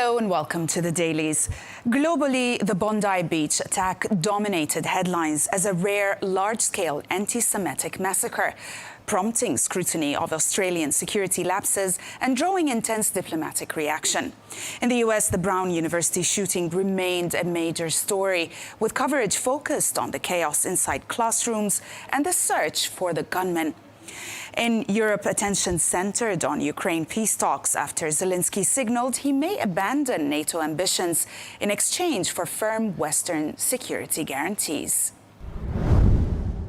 Hello and welcome to the Dailies. Globally, the Bondi Beach attack dominated headlines as a rare, large-scale anti-Semitic massacre, prompting scrutiny of Australian security lapses and drawing intense diplomatic reaction. In the US, the Brown University shooting remained a major story, with coverage focused on the chaos inside classrooms and the search for the gunman. In Europe, attention centered on Ukraine peace talks after Zelensky signaled he may abandon NATO ambitions in exchange for firm Western security guarantees.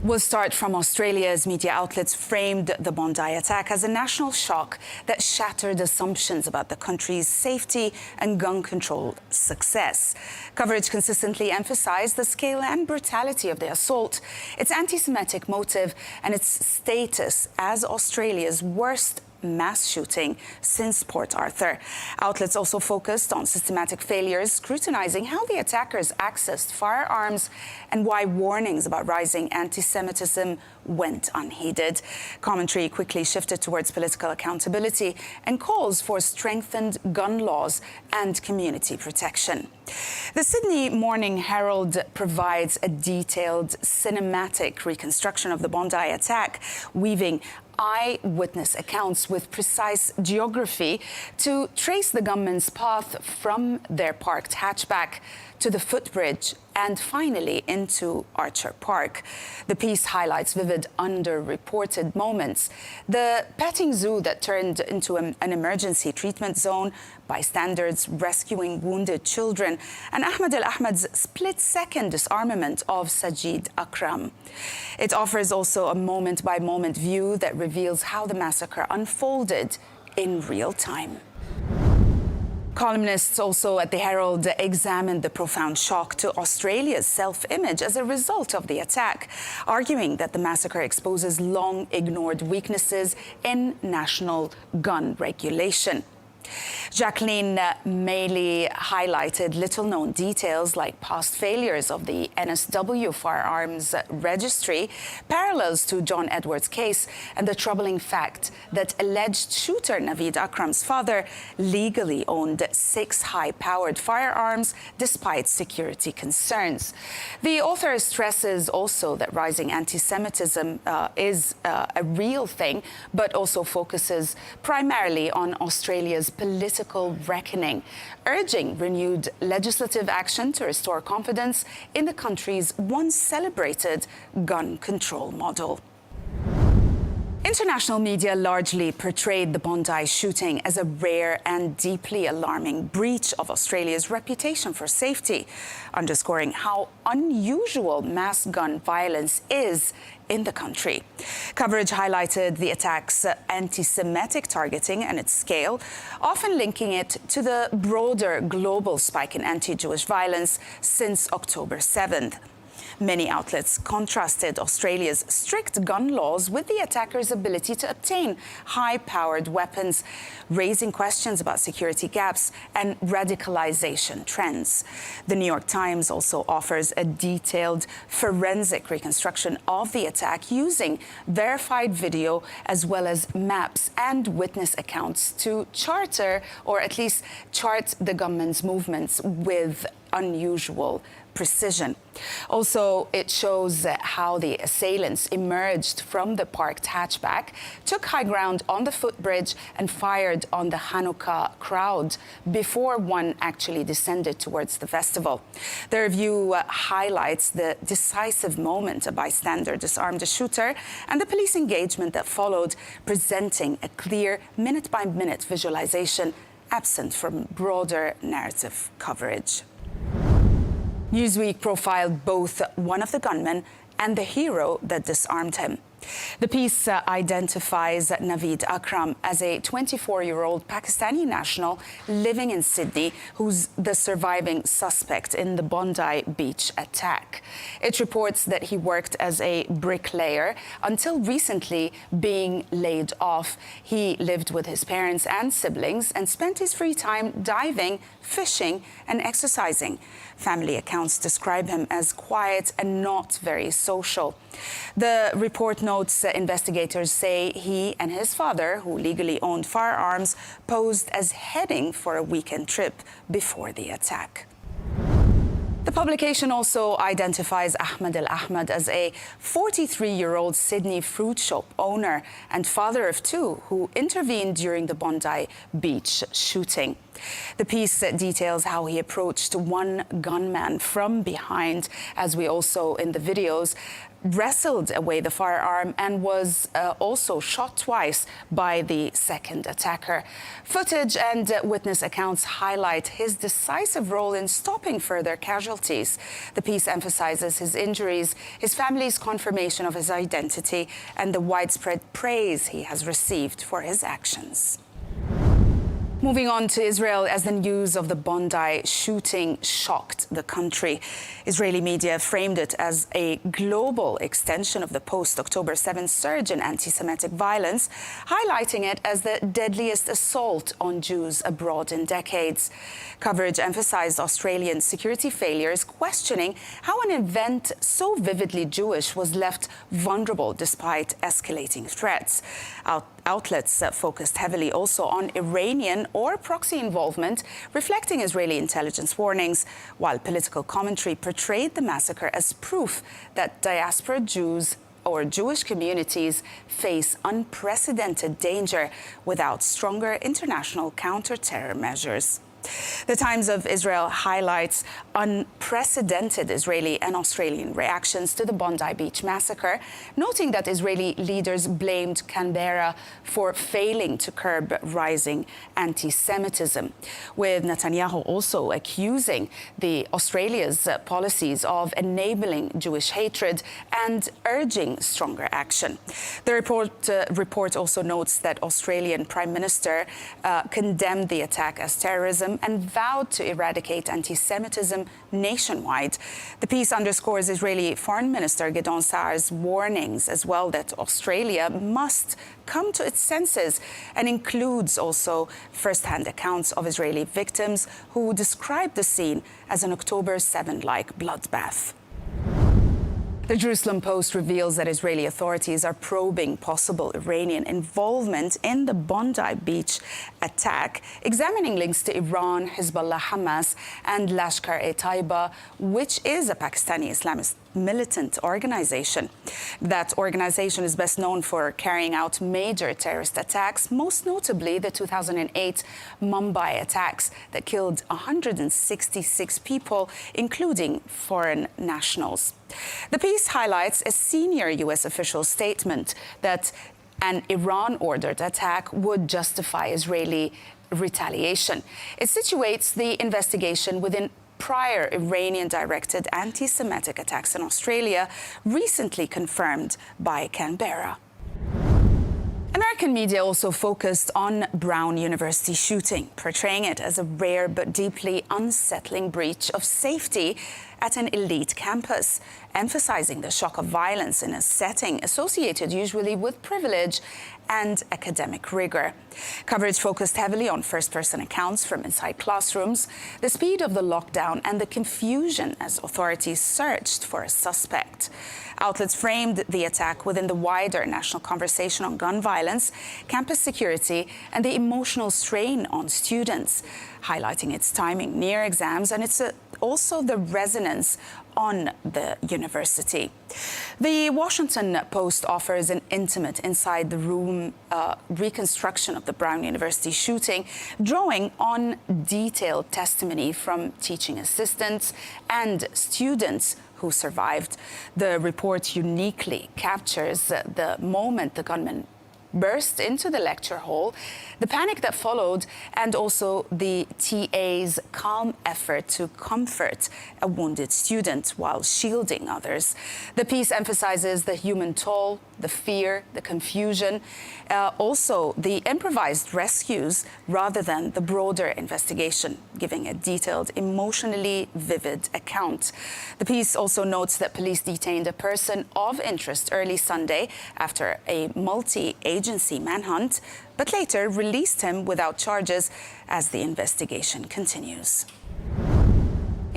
We'll start from Australia, as media outlets framed the Bondi attack as a national shock that shattered assumptions about the country's safety and gun control success. Coverage consistently emphasized the scale and brutality of the assault, its anti-Semitic motive, and its status as Australia's worst mass shooting since Port Arthur. Outlets also focused on systematic failures, scrutinizing how the attackers accessed firearms and why warnings about rising anti-Semitism went unheeded. Commentary quickly shifted towards political accountability and calls for strengthened gun laws and community protection. The Sydney Morning Herald provides a detailed cinematic reconstruction of the Bondi attack, weaving eyewitness accounts with precise geography to trace the gunman's path from their parked hatchback to the footbridge and finally into Archer Park. The piece highlights vivid underreported moments: the petting zoo that turned into an emergency treatment zone, bystanders rescuing wounded children, and Ahmed al-Ahmad's split-second disarmament of Sajid Akram. It offers also a moment-by-moment view that reveals how the massacre unfolded in real time. Columnists also at the Herald examined the profound shock to Australia's self-image as a result of the attack, arguing that the massacre exposes long-ignored weaknesses in national gun regulation. Jacqueline Maley highlighted little-known details like past failures of the NSW firearms registry, parallels to John Edwards' case, and the troubling fact that alleged shooter Naveed Akram's father legally owned 6 high-powered firearms despite security concerns. The author stresses also that rising anti-Semitism is a real thing, but also focuses primarily on Australia's political reckoning, urging renewed legislative action to restore confidence in the country's once celebrated gun control model. International media largely portrayed the Bondi shooting as a rare and deeply alarming breach of Australia's reputation for safety, underscoring how unusual mass gun violence is in the country. Coverage highlighted the attack's anti-Semitic targeting and its scale, often linking it to the broader global spike in anti-Jewish violence since October 7th. Many outlets contrasted Australia's strict gun laws with the attackers' ability to obtain high-powered weapons, raising questions about security gaps and radicalization trends. The New York Times also offers a detailed forensic reconstruction of the attack using verified video as well as maps and witness accounts to charter, or at least chart, the gunman's movements with unusual precision. Also, it shows how the assailants emerged from the parked hatchback, took high ground on the footbridge and fired on the Hanukkah crowd before one actually descended towards the festival. The review highlights the decisive moment a bystander disarmed the shooter and the police engagement that followed, presenting a clear minute-by-minute visualization absent from broader narrative coverage. Newsweek profiled both one of the gunmen and the hero that disarmed him. The piece identifies Naveed Akram as a 24-year-old Pakistani national living in Sydney, who's the surviving suspect in the Bondi Beach attack. It reports that he worked as a bricklayer until recently being laid off. He lived with his parents and siblings and spent his free time diving, fishing, and exercising. Family accounts describe him as quiet and not very social. The report notes investigators say he and his father, who legally owned firearms, posed as heading for a weekend trip before the attack. The publication also identifies Ahmed Al-Ahmad as a 43-year-old Sydney fruit shop owner and father of two who intervened during the Bondi Beach shooting. The piece details how he approached one gunman from behind, as we also in the videos, wrestled away the firearm and was also shot twice by the second attacker. Footage and witness accounts highlight his decisive role in stopping further casualties. The piece emphasizes his injuries, his family's confirmation of his identity, and the widespread praise he has received for his actions. Moving on to Israel, as the news of the Bondi shooting shocked the country. Israeli media framed it as a global extension of the post-October 7 surge in anti-Semitic violence, highlighting it as the deadliest assault on Jews abroad in decades. Coverage emphasized Australian security failures, questioning how an event so vividly Jewish was left vulnerable despite escalating threats. Outlets focused heavily also on Iranian or proxy involvement, reflecting Israeli intelligence warnings, while political commentary portrayed the massacre as proof that diaspora Jews or Jewish communities face unprecedented danger without stronger international counter-terror measures. The Times of Israel highlights unprecedented Israeli and Australian reactions to the Bondi Beach massacre, noting that Israeli leaders blamed Canberra for failing to curb rising anti-Semitism, with Netanyahu also accusing Australia's policies of enabling Jewish hatred and urging stronger action. The report also notes that Australian Prime Minister condemned the attack as terrorism and vowed to eradicate anti-Semitism nationwide. The piece underscores Israeli Foreign Minister Gideon Saar's warnings as well that Australia must come to its senses, and includes also first-hand accounts of Israeli victims who described the scene as an October 7-like bloodbath. The Jerusalem Post reveals that Israeli authorities are probing possible Iranian involvement in the Bondi Beach attack, examining links to Iran, Hezbollah, Hamas, and Lashkar-e-Taiba, which is a Pakistani Islamist militant organization. That organization is best known for carrying out major terrorist attacks, most notably the 2008 Mumbai attacks that killed 166 people, including foreign nationals. The piece highlights a senior U.S. official's statement that an Iran-ordered attack would justify Israeli retaliation. It situates the investigation within prior Iranian-directed anti-Semitic attacks in Australia, recently confirmed by Canberra. American media also focused on Brown University shooting, portraying it as a rare but deeply unsettling breach of safety at an elite campus, emphasizing the shock of violence in a setting associated usually with privilege and academic rigor. Coverage focused heavily on first-person accounts from inside classrooms, the speed of the lockdown, and the confusion as authorities searched for a suspect. Outlets framed the attack within the wider national conversation on gun violence, campus security, and the emotional strain on students, highlighting its timing near exams and also the resonance on the university. The Washington Post offers an intimate inside-the-room reconstruction of the Brown University shooting, drawing on detailed testimony from teaching assistants and students who survived. The report uniquely captures the moment the gunman burst into the lecture hall, the panic that followed, and also the TA's calm effort to comfort a wounded student while shielding others. The piece emphasizes the human toll, the fear, the confusion, also the improvised rescues rather than the broader investigation, giving a detailed, emotionally vivid account. The piece also notes that police detained a person of interest early Sunday after a multi-agency manhunt, but later released him without charges as the investigation continues.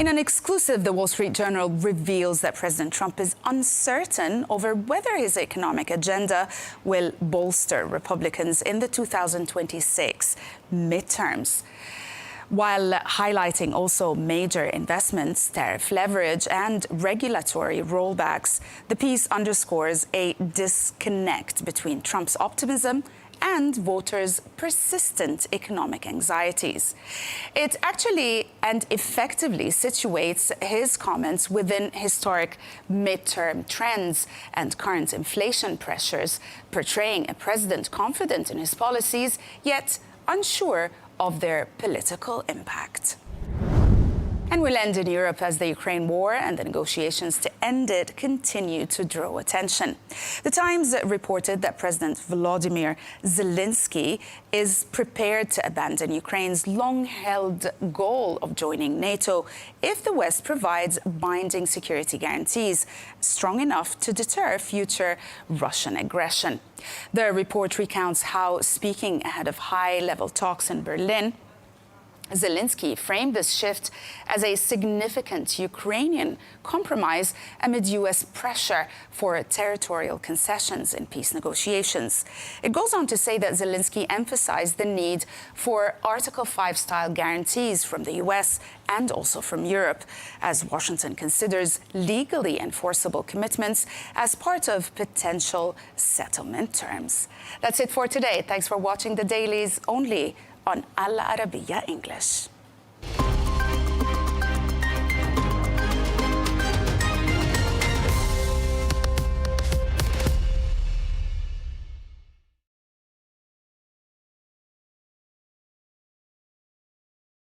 In an exclusive, the Wall Street Journal reveals that President Trump is uncertain over whether his economic agenda will bolster Republicans in the 2026 midterms, while highlighting also major investments, tariff leverage, and regulatory rollbacks. The piece underscores a disconnect between Trump's optimism and voters' persistent economic anxieties. It actually and effectively situates his comments within historic midterm trends and current inflation pressures, portraying a president confident in his policies, yet unsure of their political impact. And we'll end in Europe as the Ukraine war and the negotiations to end it continue to draw attention. The Times reported that President Volodymyr Zelensky is prepared to abandon Ukraine's long-held goal of joining NATO if the West provides binding security guarantees strong enough to deter future Russian aggression. The report recounts how, speaking ahead of high-level talks in Berlin, Zelensky framed this shift as a significant Ukrainian compromise amid U.S. pressure for territorial concessions in peace negotiations. It goes on to say that Zelensky emphasized the need for Article 5-style guarantees from the U.S. and also from Europe, as Washington considers legally enforceable commitments as part of potential settlement terms. That's it for today. Thanks for watching the Dailies only on Al Arabiya English.